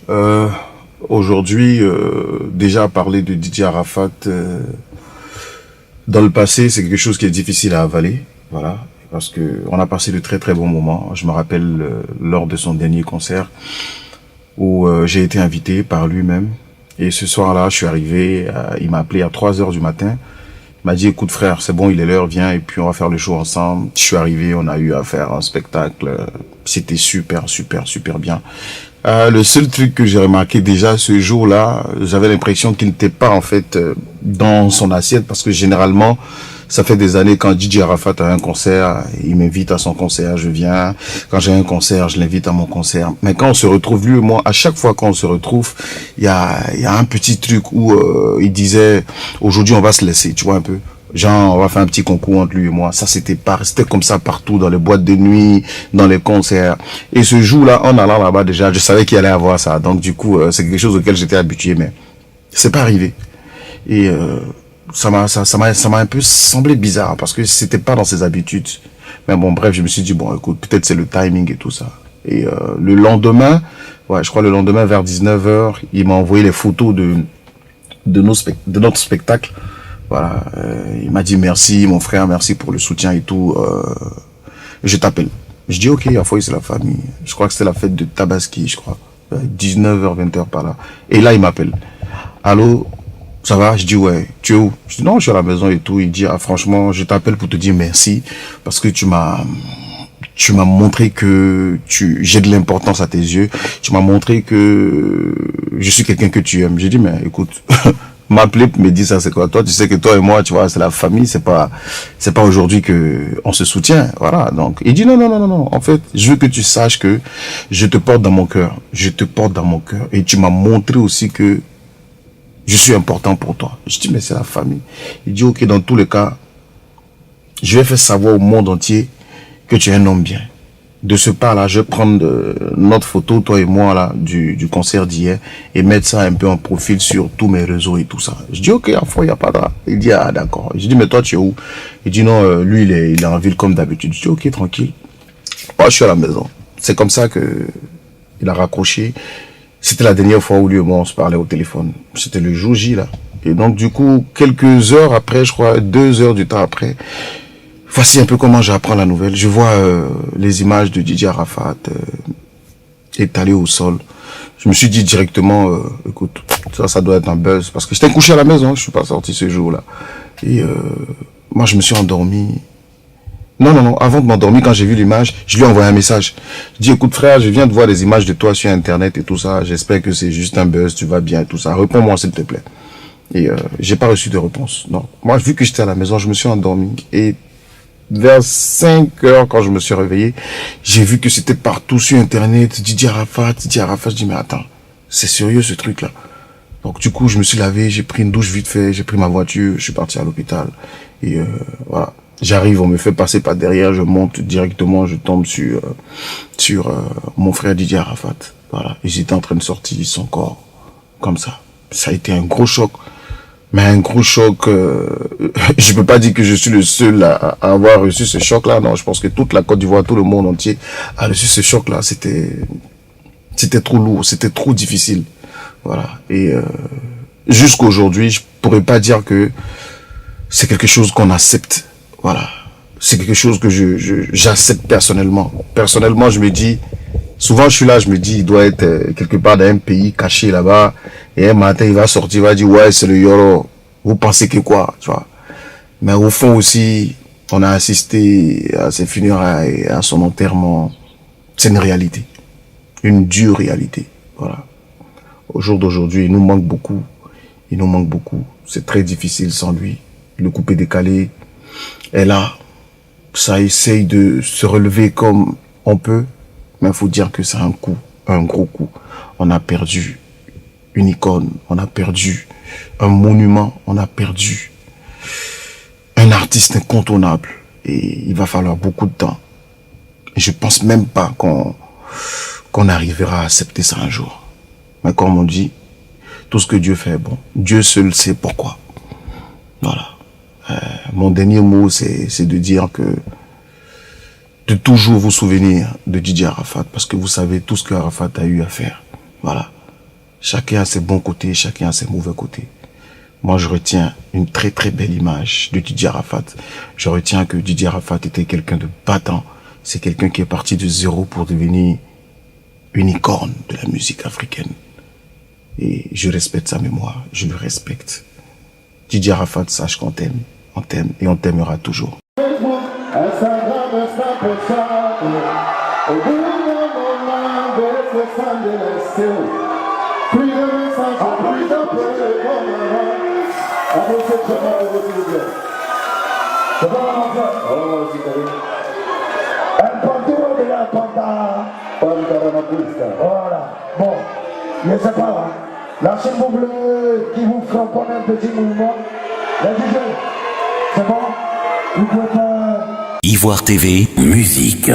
Euh, Aujourd'hui, déjà parler de Didier Arafat dans le passé, c'est quelque chose qui est difficile à avaler, voilà, parce que on a passé de très très bons moments. Je me rappelle lors de son dernier concert où j'ai été invité par lui-même. Et ce soir-là, je suis arrivé, il m'a appelé à 3 heures du matin. Il m'a dit, écoute frère, c'est bon, il est l'heure, viens, et puis on va faire le show ensemble. Je suis arrivé, on a eu à faire un spectacle. C'était super, super, super bien. Le seul truc que j'ai remarqué déjà ce jour-là, j'avais l'impression qu'il n'était pas en fait dans son assiette, parce que généralement, ça fait des années quand DJ Arafat a un concert, il m'invite à son concert, je viens. Quand j'ai un concert, je l'invite à mon concert. Mais quand on se retrouve, lui et moi, à chaque fois qu'on se retrouve, il y a un petit truc où il disait, aujourd'hui on va se laisser, tu vois un peu. Genre, on va faire un petit concours entre lui et moi. Ça, c'était comme ça partout, dans les boîtes de nuit, dans les concerts. Et ce jour-là, en allant là-bas, déjà, je savais qu'il allait avoir ça. Donc, du coup, c'est quelque chose auquel j'étais habitué, mais c'est pas arrivé. Et ça m'a un peu semblé bizarre parce que c'était pas dans ses habitudes. Mais bon, bref, je me suis dit bon, écoute, peut-être c'est le timing et tout ça. Et le lendemain, ouais, je crois le lendemain vers 19 heures, il m'a envoyé les photos de notre spectacle. Voilà, il m'a dit merci mon frère, merci pour le soutien et tout. Je t'appelle. Je dis ok, à fois c'est la famille. Je crois que c'était la fête de Tabaski, je crois. 19h, 20h par là. Et là, il m'appelle. Allô, ça va? Je dis ouais. Tu es où? Je dis non, je suis à la maison et tout. Il dit ah franchement, je t'appelle pour te dire merci parce que tu m'as montré que j'ai de l'importance à tes yeux. Tu m'as montré que je suis quelqu'un que tu aimes. J'ai dit mais écoute, m'appeler pour me dire ça c'est quoi? Toi tu sais que toi et moi tu vois c'est la famille, c'est pas aujourd'hui que on se soutient, voilà. Donc il dit non non non non non, en fait je veux que tu saches que je te porte dans mon cœur, je te porte dans mon cœur et tu m'as montré aussi que je suis important pour toi. Je dis mais c'est la famille. Il dit ok, dans tous les cas je vais faire savoir au monde entier que tu es un homme bien. De ce pas-là, je vais prendre notre photo, toi et moi, là, du concert d'hier, et mettre ça un peu en profil sur tous mes réseaux et tout ça. Je dis, ok, à fond, il n'y a pas de... Il dit, ah, d'accord. Je dis, mais toi, tu es où? Il dit, non, lui, il est en ville comme d'habitude. Je dis, ok, tranquille. Moi, je suis à la maison. C'est comme ça que il a raccroché. C'était la dernière fois où lui et moi, on se parlait au téléphone. C'était le jour J, là. Et donc, du coup, quelques heures après, je crois, 2 heures du temps après, voici un peu comment j'apprends la nouvelle. Je vois les images de Didier Arafat étalées au sol. Je me suis dit directement, écoute, ça doit être un buzz. Parce que j'étais couché à la maison, je suis pas sorti ce jour-là. Et moi, je me suis endormi. Non, non, non, avant de m'endormir, quand j'ai vu l'image, je lui ai envoyé un message. Je dis, écoute frère, je viens de voir des images de toi sur Internet et tout ça. J'espère que c'est juste un buzz, tu vas bien et tout ça. Réponds-moi s'il te plaît. Et j'ai pas reçu de réponse. Non. Moi, vu que j'étais à la maison, je me suis endormi. Et vers 5 heures, quand je me suis réveillé, j'ai vu que c'était partout sur Internet, Didier Arafat, Didier Arafat. Je dis, mais attends, c'est sérieux ce truc-là. Donc du coup, je me suis lavé, j'ai pris une douche vite fait, j'ai pris ma voiture, je suis parti à l'hôpital. Et voilà, j'arrive, on me fait passer par derrière, je monte directement, je tombe sur mon frère Didier Arafat. Voilà, ils étaient en train de sortir son corps, comme ça. Ça a été un gros choc. Mais un gros choc, je peux pas dire que je suis le seul à avoir reçu ce choc-là. Non, je pense que toute la Côte d'Ivoire, tout le monde entier a reçu ce choc-là. C'était trop lourd, c'était trop difficile. Voilà. Et jusqu'aujourd'hui, je pourrais pas dire que c'est quelque chose qu'on accepte. Voilà. C'est quelque chose que j'accepte personnellement. Personnellement, je me dis, souvent je suis là, je me dis, il doit être quelque part dans un pays caché là-bas. Et un matin, il va sortir, il va dire, ouais, c'est le Yoro. Vous pensez que quoi, tu vois. Mais au fond aussi, on a assisté à ses funérailles et à son enterrement. C'est une réalité. Une dure réalité. Voilà. Au jour d'aujourd'hui, il nous manque beaucoup. Il nous manque beaucoup. C'est très difficile sans lui. Le coupé décalé est là. Ça essaye de se relever comme on peut. Mais il faut dire que c'est un coup, un gros coup. On a perdu une icône, on a perdu un monument, on a perdu un artiste incontournable. Et il va falloir beaucoup de temps. Et je pense même pas qu'on arrivera à accepter ça un jour. Mais comme on dit, tout ce que Dieu fait, bon, Dieu seul sait pourquoi. Voilà. Mon dernier mot, c'est de dire que de toujours vous souvenir de Didier Arafat, parce que vous savez tout ce que Arafat a eu à faire. Voilà. Chacun a ses bons côtés, chacun a ses mauvais côtés. Moi, je retiens une très très belle image de Didier Arafat. Je retiens que Didier Arafat était quelqu'un de battant. C'est quelqu'un qui est parti de zéro pour devenir une icône de la musique africaine. Et je respecte sa mémoire, je le respecte. Didier Arafat, sache qu'on t'aime, on t'aime et on t'aimera toujours. Voilà, bon, mais c'est pas grave. Là, s'il vous plaît, qui vous cramponne un petit mouvement. La DJ, c'est bon? Vous pouvez pas... Ivoire TV, musique.